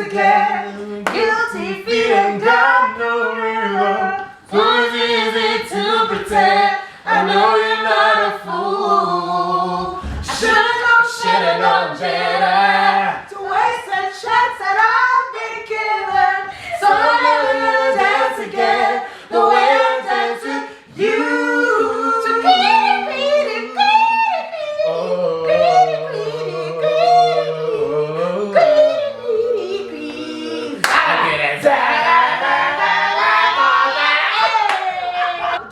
again. Guilty feeling got no rhythm. So it's easy to pretend. I know you're not a fool. Should've known better to waste a chance that I've been given. So I'm never gonna dance again the way I dance with you. So greedy, greedy, greedy, greedy, greedy, greedy, greedy, greedy. I get it.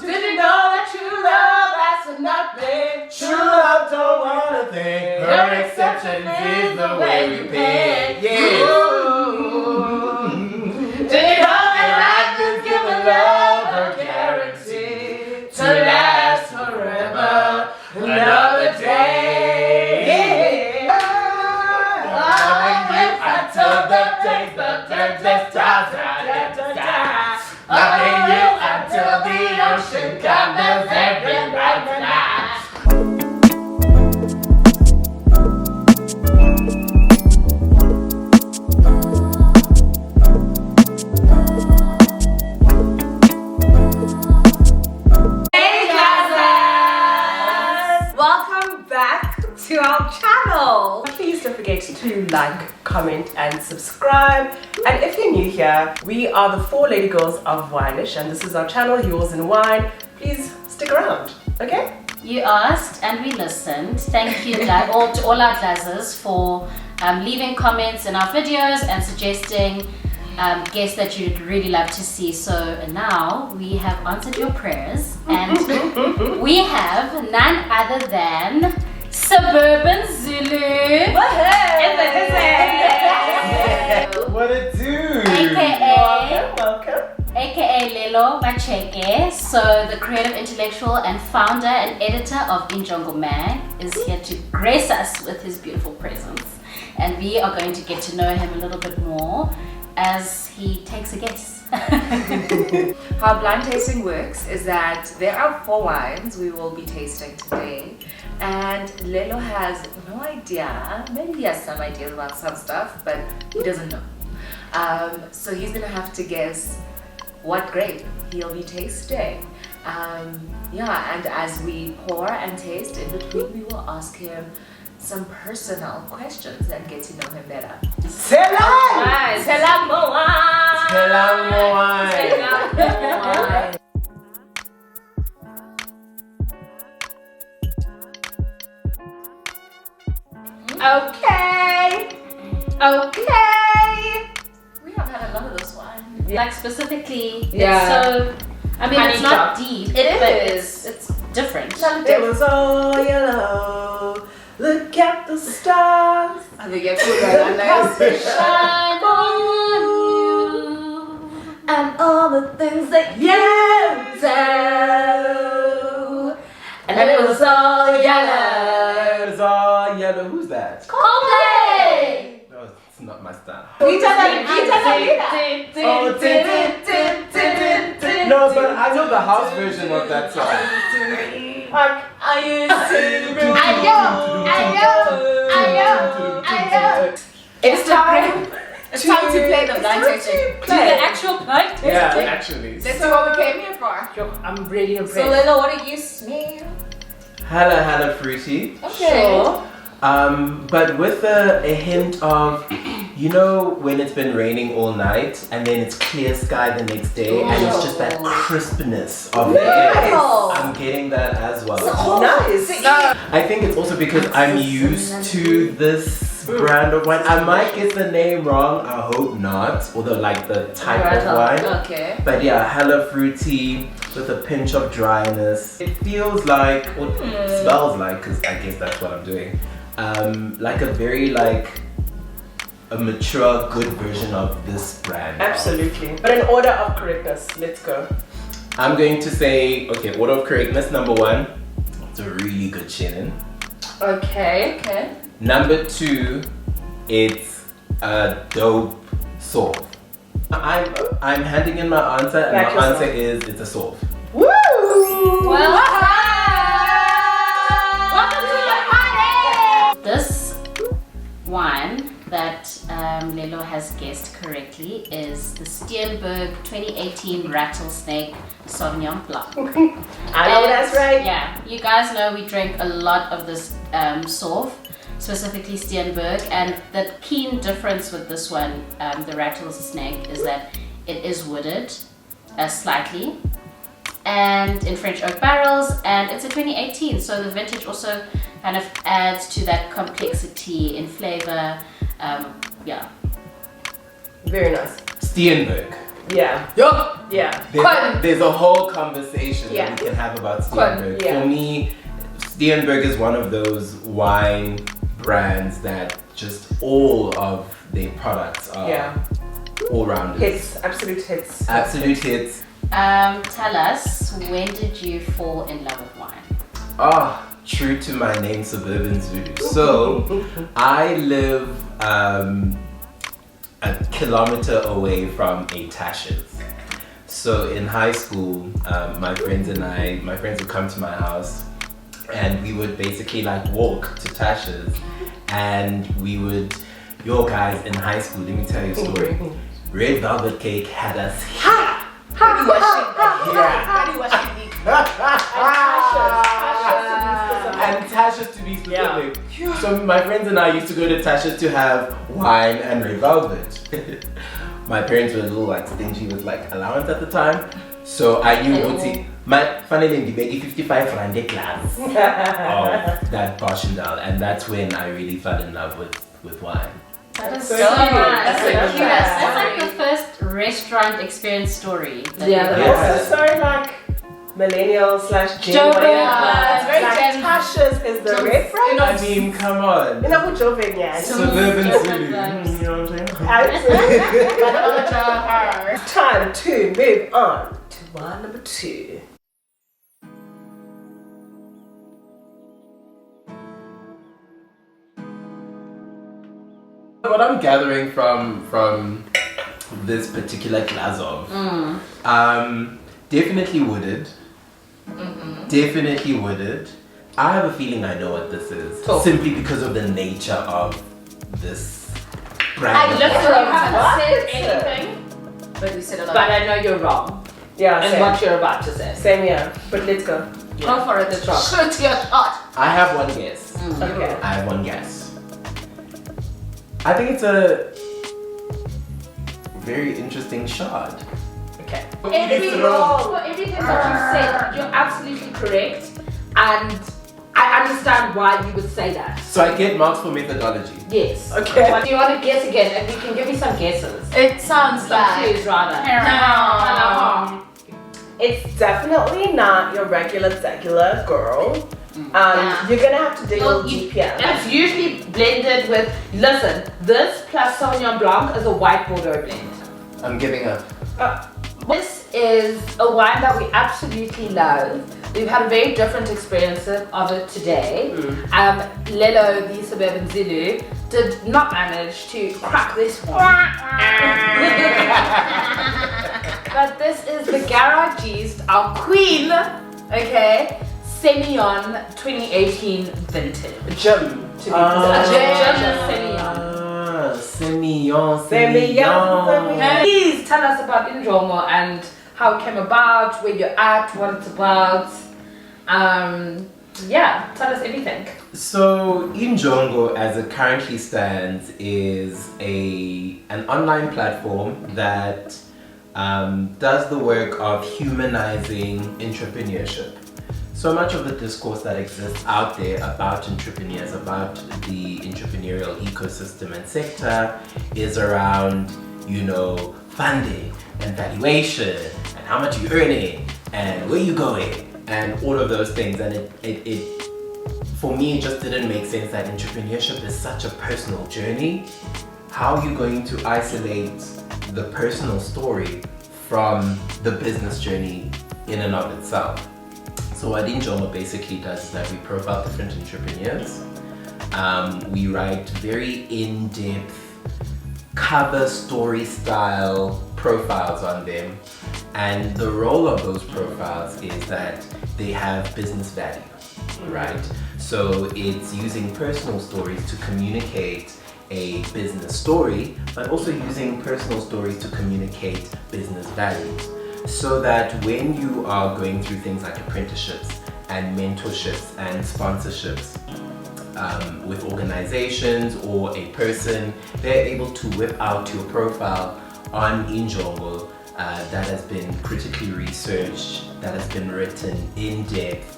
Did you know that true love lasts for nothing? True love don't wanna think. Her exception is the way we pay. Yeah. Did you know that life is given love a guarantee to last forever? Another day. Loving you until the days just dies. Loving you until the ocean covers every right night. To our channel. Please don't forget to like, comment and subscribe. And if you're new here, we are the 4 lady girls of Wine-ish and this is our channel, Yours in Wine. Please stick around, okay? You asked and we listened. Thank you to all our Dlazzers for leaving comments in our videos and suggesting guests that you'd really love to see. So now we have answered your prayers and we have none other than Suburban Zulu. What it do? Welcome. AKA Lelo Macheke. So the creative intellectual and founder and editor of Injongo Mag is here to grace us with his beautiful presence. And we are going to get to know him a little bit more as he takes a guess. How blind tasting works is that there are 4 wines we will be tasting today. And Lelo has no idea, maybe he has some ideas about some stuff, but he doesn't know. So he's gonna have to guess what grape he'll be tasting. Yeah, and as we pour and taste in between, we will ask him some personal questions and get to know him better. Selam! Selam Moan! Selam Moan! Selam Moan! Okay. We haven't had a lot of this wine. Like specifically, Yeah. it's so, I mean, Honey it's not chopped. deep, It but is. it's different. It was all yellow. Look at the stars. I think it's good. Nice. Shine on you. And all the things that you do. And then it was all yellow. It's all yellow. Who's that? Coldplay. No, it's not my style. No, but I know the house version of that song. It's time. It's time to play the blind tasting. Do the actual blind tasting. Yeah, actually. This is what we came here for. I'm really So impressed. Lelo, what do you smell? Hella fruity. Okay. Sure. But with a hint of, you know, when it's been raining all night and then it's clear sky the next day and it's just that crispness of the air. I'm getting that as well. Nice. I think it's also because I'm used to this brand of wine. I might get the name wrong, I hope not, although like the type of wine. Okay. But yeah, hella fruity with a pinch of dryness. It feels like, or smells like, because I guess that's what I'm doing, like a very a mature, good version of this brand. Absolutely. But in order of correctness, let's go. I'm going to say, okay, order of correctness, number 1, it's a really good Chenin. Okay. Okay. Number 2, it's a dope Sauv. I'm handing in my answer, and Back my yourself. answer is it's a Sauv. Woo! Welcome to the party! This wine that Lelo has guessed correctly is the Steenberg 2018 Rattlesnake Sauvignon Blanc. I know that's right. Yeah, you guys know we drank a lot of this Sauv, specifically Steenberg, and the keen difference with this one, the Rattlesnake, is that it is wooded slightly, and in French oak barrels, and it's a 2018, so the vintage also kind of adds to that complexity in flavor. Yeah. Very nice. Steenberg. Yeah. Yup. Yeah. There's a whole conversation Yeah. that we can have about Steenberg. Yeah. For me, Steenberg is one of those wine brands that just all of their products are all-rounders. Hits, absolute hits. Absolute hits. Tell us, when did you fall in love with wine? True to my name, Suburban Zulu. So, I live a kilometer away from a Dlazzers. So in high school, my friends would come to my house, and we would basically like walk to Dlazzers, and we would, guys in high school, let me tell you a story. Red Velvet Cake had us and Tasha's to be specific. So my friends and I used to go to Tasha's to have wine and red velvet. My parents were a little like stingy with like allowance at the time, so I knew my funny name, the 55 rand glass of that Barchendal, and that's when I really fell in love with wine. That is so so cute. nice. That's so That's cute. like the first restaurant experience story. That's so like millennial / Gen Joburg, Y. it's very Gen- Tasha's is the reference. I mean, come on. You know what Joburg, yeah. Suburban Zulu. You know what I'm saying? Time to move on to wine number 2. What I'm gathering from this particular glass of, definitely wooded. Definitely wooded. I have a feeling I know what this is, simply because of the nature of this brand. I of literally wine. haven't said anything, But we said a lot. but I know you're wrong. Yeah, And same. what you're about to say. Same, yeah. But let's go. Go for it, the drop. Shoot your shot. I have one guess. Okay. I have one guess. I think it's a very interesting shot. Okay. For everything that you said, you're absolutely correct, and I understand why you would say that. So I get marks for methodology. Yes. Okay. But do you want to guess again, and you can give me some guesses? It sounds Some like clues, rather. No. It's definitely not your regular girl. Yeah. You're gonna have to dig a Well, little you- deep here. And it's usually blended with, listen, this plus Sauvignon Blanc is a white Bordeaux blend. I'm giving up. This is a wine that we absolutely love. We've had a very different experience of it today. Lelo, the Suburban Zulu, did not manage to crack this one. But this is the Garajeest, our queen, okay, Semillon 2018 vintage. Jim, to be Semillon. Please tell us about Injongo and how it came about, where you're at, what it's about. Yeah, tell us everything. So Injongo, as it currently stands, is an online platform that does the work of humanizing entrepreneurship. So much of the discourse that exists out there about entrepreneurs, about the entrepreneurial ecosystem and sector, is around, funding and valuation and how much you're earning and where you're going and all of those things. And it for me, it just didn't make sense that entrepreneurship is such a personal journey. How are you going to isolate the personal story from the business journey in and of itself? So what Injongo basically does is that we profile different entrepreneurs. We write very in-depth cover story style profiles on them. And the role of those profiles is that they have business value, right? So it's using personal stories to communicate a business story, but also using personal stories to communicate business values. So that when you are going through things like apprenticeships and mentorships and sponsorships with organizations or a person, they're able to whip out your profile on Injongo that has been critically researched, that has been written in depth,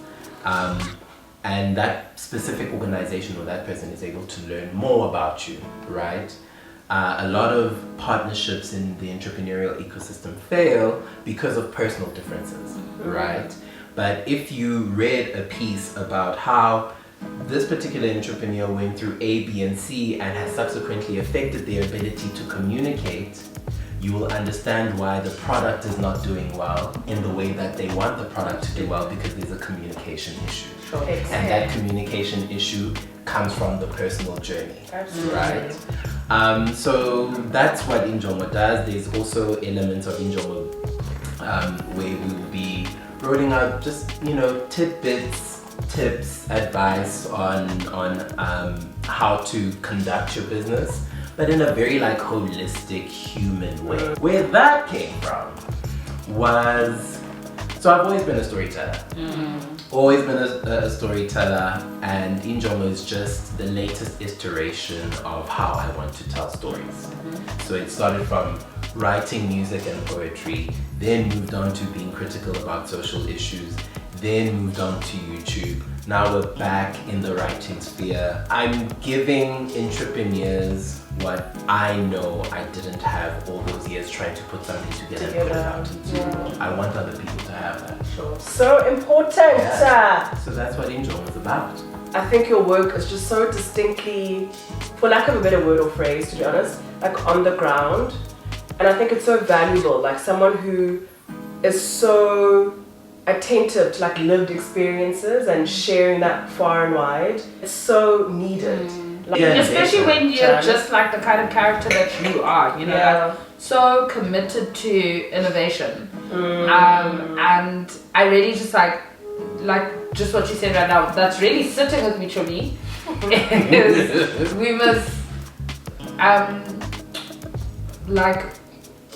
and that specific organization or that person is able to learn more about you, right? A lot of partnerships in the entrepreneurial ecosystem fail because of personal differences, right? But if you read a piece about how this particular entrepreneur went through A, B, and C and has subsequently affected their ability to communicate, you will understand why the product is not doing well in the way that they want the product to do well, because there's a communication issue. Sure. And that communication issue comes from the personal journey, right? So that's what Injongo does. There's also elements of Injongo where we will be rolling out just, you know, tidbits, tips, advice on how to conduct your business, but in a very like holistic human way. Where that came from was, so I've always been a storyteller. Always been a storyteller, and Injongo is just the latest iteration of how I want to tell stories. So it started from writing music and poetry, then moved on to being critical about social issues, then moved on to YouTube. Now we're back in the writing sphere. I'm giving entrepreneurs what I know I didn't have all those years trying to put something together and put it out into the world. I want other people to have that. Sure. So important. Yeah. So that's what Injongo is about. I think your work is just so distinctly, for lack of a better word or phrase, to be honest, like on the ground. And I think it's so valuable, like someone who is so attentive to like lived experiences and sharing that far and wide. It's so needed. Like, especially when you're just like the kind of character that you are, you know, like, so committed to innovation. And I really just like just what you said right now, that's really sitting with me, truly. We must like,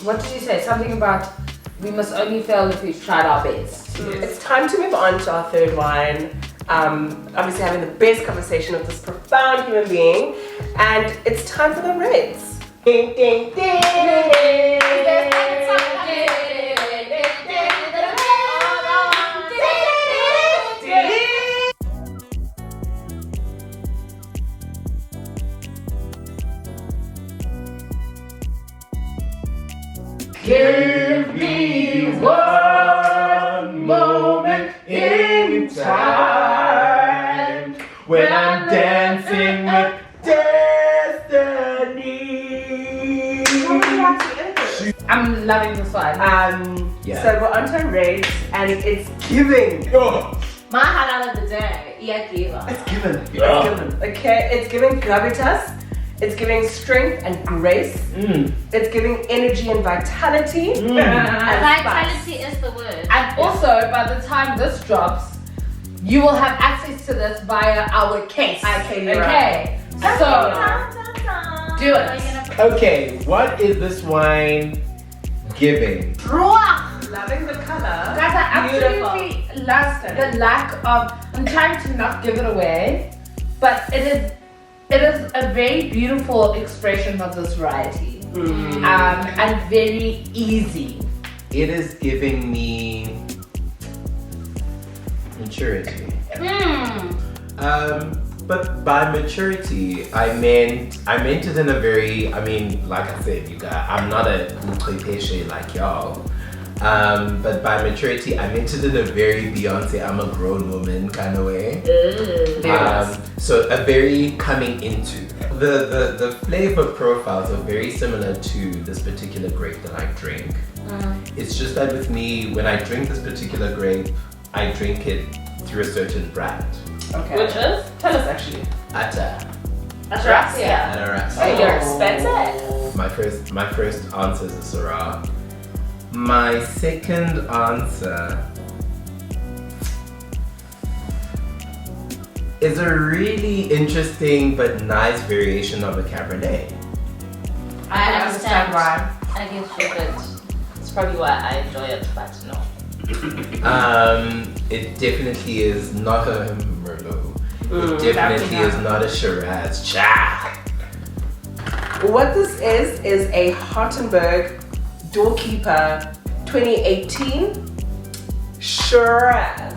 what did you say? Something about we must only fail if we've tried our best. It's time to move on to our third wine. Obviously having the best conversation with this profound human being, and it's time for the reds. Ding, ding, ding, ding, ding. Give me one moment in time when I'm dancing with destiny. I'm loving this one. So we're on to reds, and it's giving. My highlight of the day, Iakiva. It's given. It's given. Okay, it's giving gravitas. It's giving strength and grace. It's giving energy and vitality. And Vitality is the word. And also, by the time this drops, you will have access to this via our case. Okay, so do it. Okay, what is this wine giving? loving the color. Guys, I absolutely love the lack of, I'm trying to not give it away, but it is a very beautiful expression of this variety. And very easy. It is giving me maturity. But by maturity, I meant it in a very, like I said, you guys, I'm not a cliché like y'all. But by maturity, I meant it in a very Beyonce, I'm a grown woman kind of way. So a very coming into. The flavor profiles are very similar to this particular grape that I drink. It's just that with me, when I drink this particular grape, I drink it through a certain brand. Okay. Which is? Tell us actually. Atta. Ataraxia. Oh, you're expensive. My first answer is a Syrah. My second answer is a really interesting but nice variation of a Cabernet. I understand why. I get you. It's probably why I enjoy it, but no. It definitely is not a Merlot. It definitely is not a Shiraz. Cha! What this is a Hartenberg Doorkeeper 2018 Shiraz.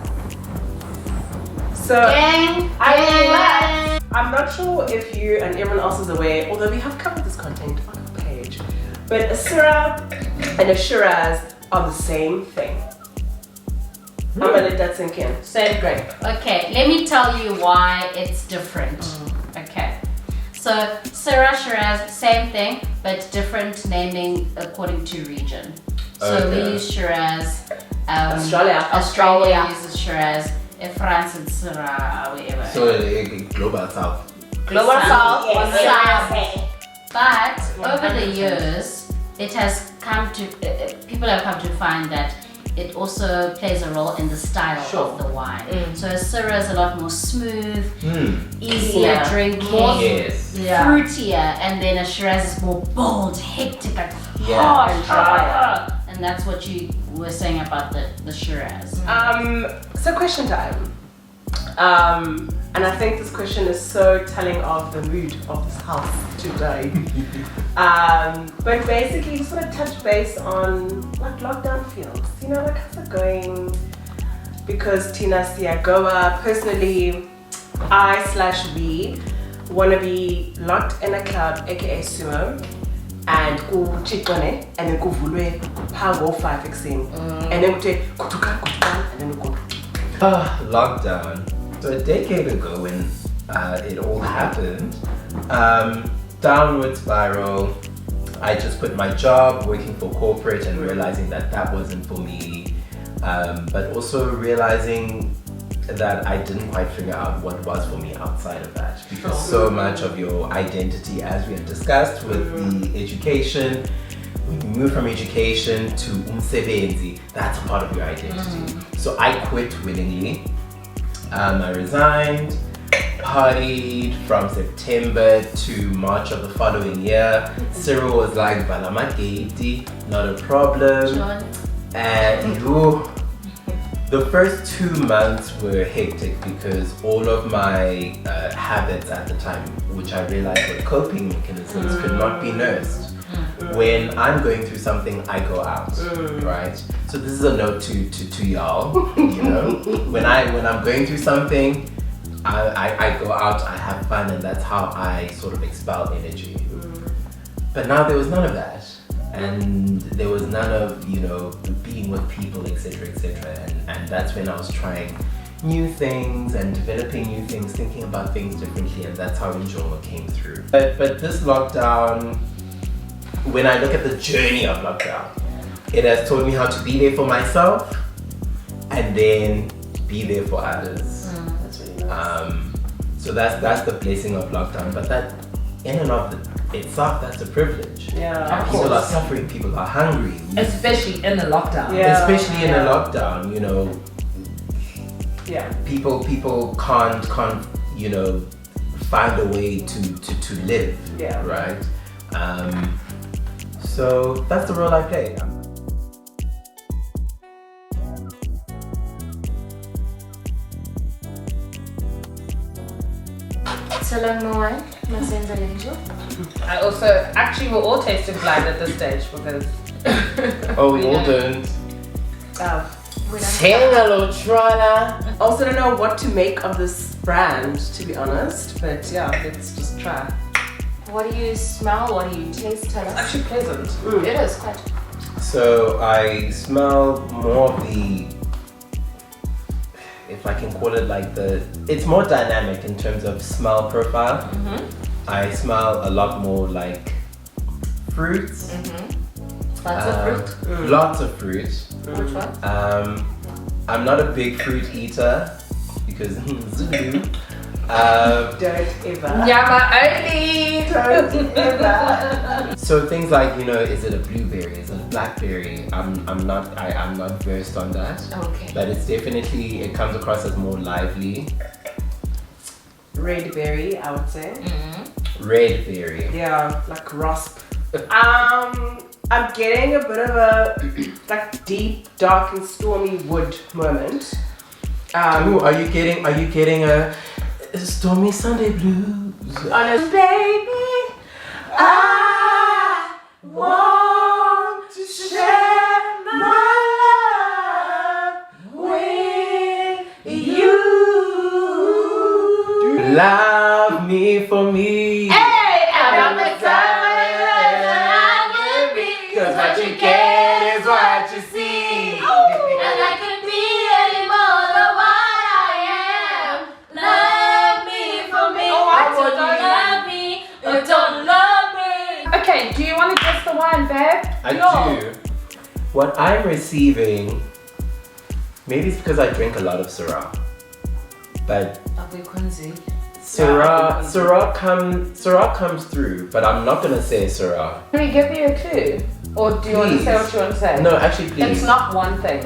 So I'm not sure if you and everyone else is aware, although we have covered this content on our page, but a Syrah and a Shiraz are the same thing. I'm gonna let that sink in. Same grape. Okay, let me tell you why it's different. Okay, so Syrah, Shiraz, same thing, but different naming according to region. So we use Shiraz. Australia uses Shiraz. In France, it's Syrah, whatever. So global south. Global South. But over the years, it has come to people have come to find that it also plays a role in the style of the wine. So a Syrah is a lot more smooth, easier drinking, fruitier, and then a Shiraz is more bold, hectic, like harsh, and drier. And that's what you were saying about the Shiraz. So question time. And I think this question is so telling of the mood of this house today. But basically, just want to touch base on like lockdown feels. You know, like how's it going? Because Tina Siagoa, personally, we want to be locked in a club, aka Sumo, and go chikone, and then go vulwe, power 5 fixing, and then go take kutuka, and then go. Lockdown. So a decade ago when it all happened, downward spiral. I just quit my job working for corporate and realizing that that wasn't for me, but also realizing that I didn't quite figure out what was for me outside of that, because so much of your identity, as we have discussed with the education, when you move from education to umsebenzi, that's a part of your identity. So I quit willingly. I resigned, partied from September to March of the following year. Cyril was like, Balamageti, not a problem. And the first 2 months were hectic because all of my habits at the time, which I realized were coping mechanisms, could not be nursed. When I'm going through something, I go out, right? So this is a note to y'all, you know. When I'm going through something, I go out, I have fun, and that's how I sort of expel energy. But now there was none of that, and there was none of, you know, being with people, etc., etc. And that's when I was trying new things and developing new things, thinking about things differently, and that's how Njoma came through. But this lockdown, when I look at the journey of lockdown, it has taught me how to be there for myself and then be there for others. That's really nice. So that's the blessing of lockdown, but that in and of itself, that's a privilege. Yeah, people are suffering, people are hungry. Especially in the lockdown. Especially in a lockdown, you know. Yeah. People can't you know, find a way to live. Yeah. Right. So that's the role I play. I also, actually, we're all tasting blind at this stage because. Oh, we all don't. Also don't know what to make of this brand, to be honest, but yeah, let's just try. What do you smell? What do you taste? Tell us. It's actually pleasant. It is quite. So I smell more of the, if I can call it like it's more dynamic in terms of smell profile. I smell a lot more like fruits. Lots of fruit. Lots of fruit. Which one? I'm not a big fruit eater because Zulu. Don't ever. Nyama only. Don't ever. So things like, you know, is it a blueberry? Is it a blackberry? I'm not versed on that. Okay. But it's definitely, it comes across as more lively. red berry, I would say. Red berry. Yeah, like rasp. I'm getting a bit of a like deep, dark and stormy wood moment. Ooh, are you getting a stormy Sunday blues? Honest baby, I want to share my love with you. Love me for me. Hey, I'm the time I can be. 'Cause what you get is what you see. And I could be any more than what I am. Love me for me. Oh, I Don't told you. love me. Or don't love me. Okay, do you want to guess the wine, babe? I do. What I'm receiving, maybe it's because I drink a lot of Syrah, but Syrah comes through, but I'm not gonna say Syrah. Can we give you a clue? Or do you want to say what you want to say? No, actually, please. It's not one thing.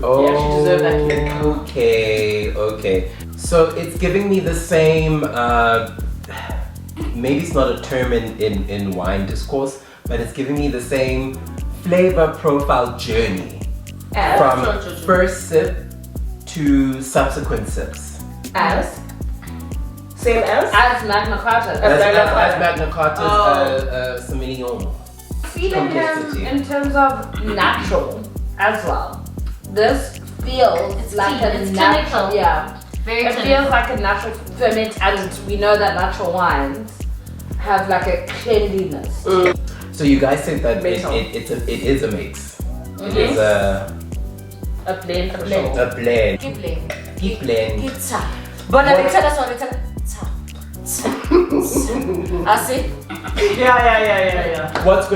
Oh, You actually deserve that clue. Okay. So it's giving me the same, maybe it's not a term in wine discourse, but it's giving me the same flavor profile journey from first sip to subsequent sips. As? Same as? As Magna Carta. As Magna Carta's Sauvignon. Feeling Complexity. him in terms of natural as well. This feels It's like clean, a it's natural. clinical. Yeah. Very It clinical. feels like a natural ferment, and we know that natural wines have like a cleanliness. So you guys said that it Metal. is a mix. It is a blend for blend. sure. A blend. Kibling. Deep blend. Pizza. But What? I Tell us what. I see. yeah. What's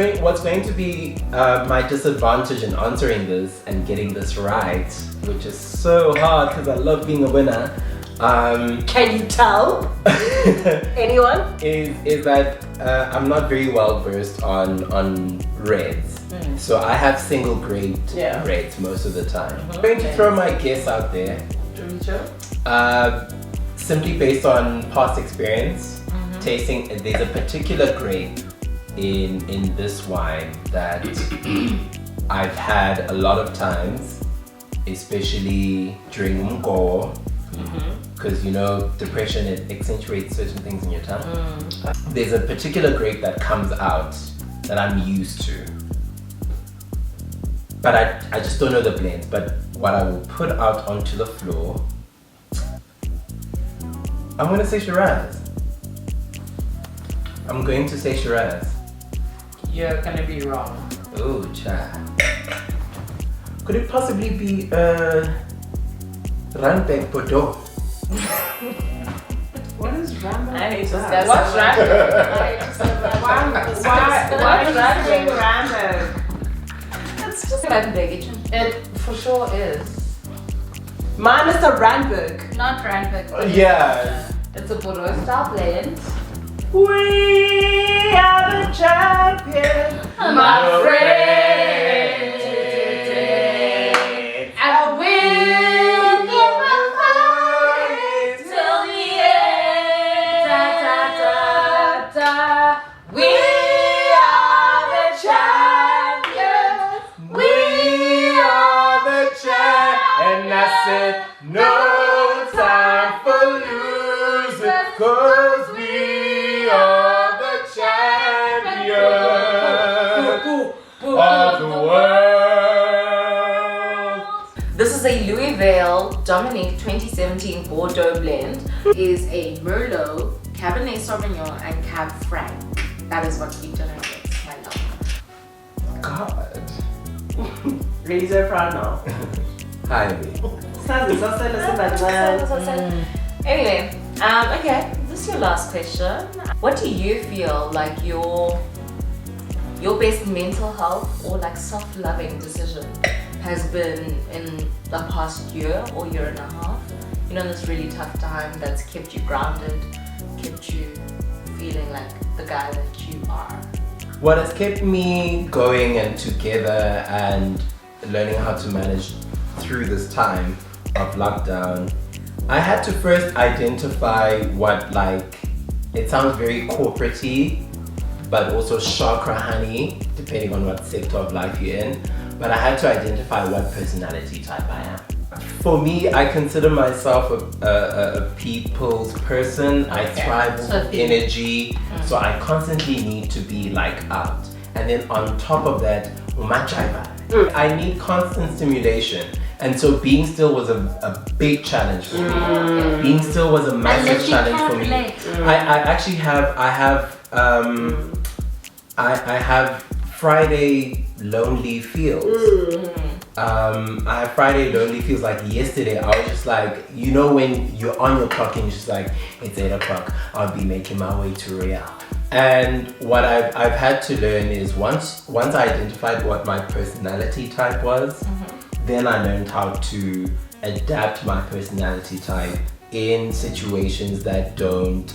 going to be my disadvantage in answering this and getting this right, which is so hard because I love being a winner. Can you tell? Anyone? is that I'm not very well versed on reds. So I have single grape reds most of the time. I'm going to throw my guess out there. Simply based on past experience, tasting, there's a particular grape in this wine that I've had a lot of times, especially during umgo, because you know depression, it accentuates certain things in your tongue. There's a particular grape that comes out that I'm used to, but I just don't know the blend. But what I will put out onto the floor, I'm gonna say Shiraz. I'm going to say Shiraz. You're gonna be wrong. Oh, child. Could it possibly be Hartenberg Bordeaux? What is Rambo? I hate What's that. Rambo? Why Rambo? It's just Rattlesnake. It for sure is. Mine is a Randburg. Not Randburg. Yeah. It's a Bordeaux-style blend. We are the champions, My friend. I will never fight till the end. Da, da, da, da. We are the champions. We are the champ, and I said no time for losing, 'cause we are the champions of the world. This is a Louisvale Dominique 2017 Bordeaux blend. It is a Merlot, Cabernet Sauvignon, and Cab Franc. That is what we generate, my love. God. Really so proud now. Hi, me. Anyway, okay, this is your last question. What do you feel like your best mental health or like self-loving decision has been in the past year or year and a half? You know, this really tough time that's kept you grounded, kept you feeling like the guy that you are. What has kept me going and together and learning how to manage through this time of lockdown I had to first identify what, like, it sounds very corporate-y, but also chakra honey, depending on what sector of life you're in. But I had to identify what personality type I am. For me, I consider myself a people's person. I thrive with energy, so I constantly need to be like out. And then on top of that, I need constant stimulation. And so being still was a big challenge for me. Being still was a massive challenge for me. I actually have, I have Friday lonely feels. I have Friday lonely feels. Like yesterday, I was just like, you know, when you're on your clock and you're just like, it's 8 o'clock, I'll be making my way to Real. And what I've had to learn is once I identified what my personality type was, then I learned how to adapt my personality type in situations that don't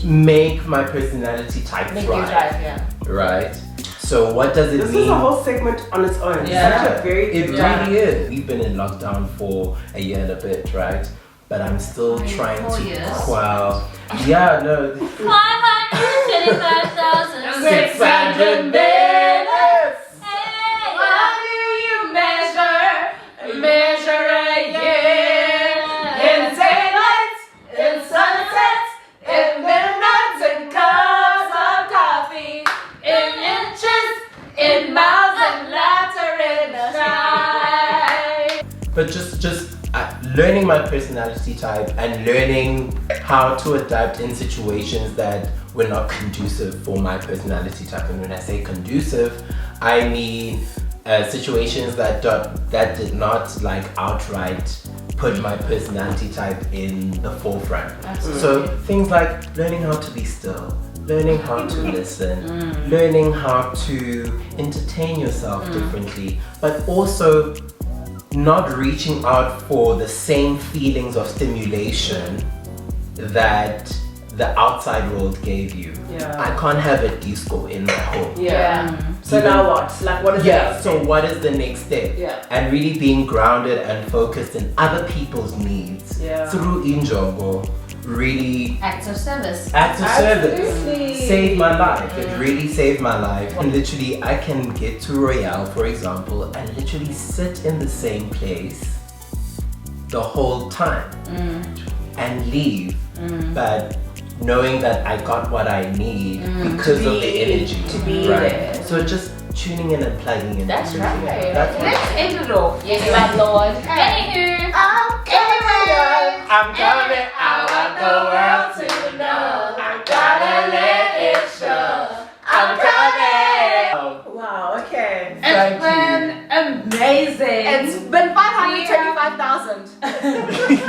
make my personality type thrive. Right? So what does it mean? This is a whole segment on its own. Yeah. Such a very it really is. We've been in lockdown for a year and a bit, right? But I'm still trying to quell. Yeah, no. 525,600 minutes. How do you measure a year? In daylight, in sunsets, in midnights, in cups of coffee, in inches, in miles, and laughter in the sky. But just learning my personality type and learning how to adapt in situations that were not conducive for my personality type. And when I say conducive, I mean situations that did not like outright put my personality type in the forefront. So things like learning how to be still, learning how to listen, learning how to entertain yourself differently, but also not reaching out for the same feelings of stimulation that the outside world gave you. I can't have a disco in my home. So now what? Like what is the next so step? what is the next step? And really being grounded and focused in other people's needs through injobo. Really Acts of service. Service saved my life. It really saved my life. And literally I can get to Royale, for example, and literally sit in the same place the whole time and leave, but knowing that I got what I need because of the energy to be there. So just tuning in and plugging in. That's right. That's Let's end it off. Yes, my lord. Anywho, I'm coming, I want the world to know. I gotta let it show. I'm coming. Wow, okay. It's been amazing. It's been 525,000.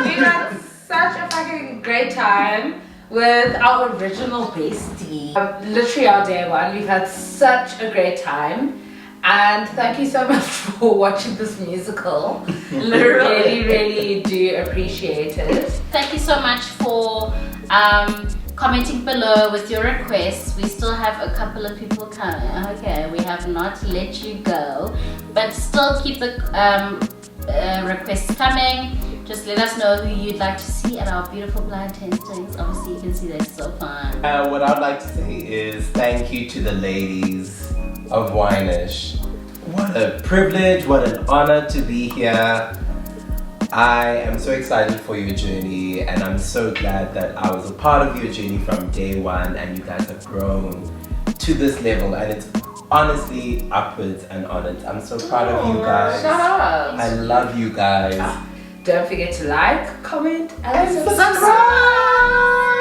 We had such a fucking great time with our original bestie. Literally our day one, we've had such a great time. And thank you so much for watching this musical. Really, really do appreciate it. thank you so much for commenting below with your requests. We still have a couple of people coming. Okay, we have not let you go, but still keep the requests coming. Just let us know who you'd like to see at our beautiful blind tastings. Obviously, you can see they're so fun. What I'd like to say is thank you to the ladies of Wine-ish. What a privilege, what an honor to be here. I am so excited for your journey, and I'm so glad that I was a part of your journey from day one, and you guys have grown to this level, and it's honestly upwards and onwards. I'm so proud of you guys. Shout out. I love you guys. Don't forget to like, comment, and subscribe.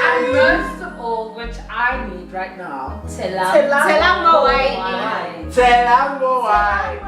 And most of all, which I need right now, Tell 'em Tell 'em why. why. Tell 'em why.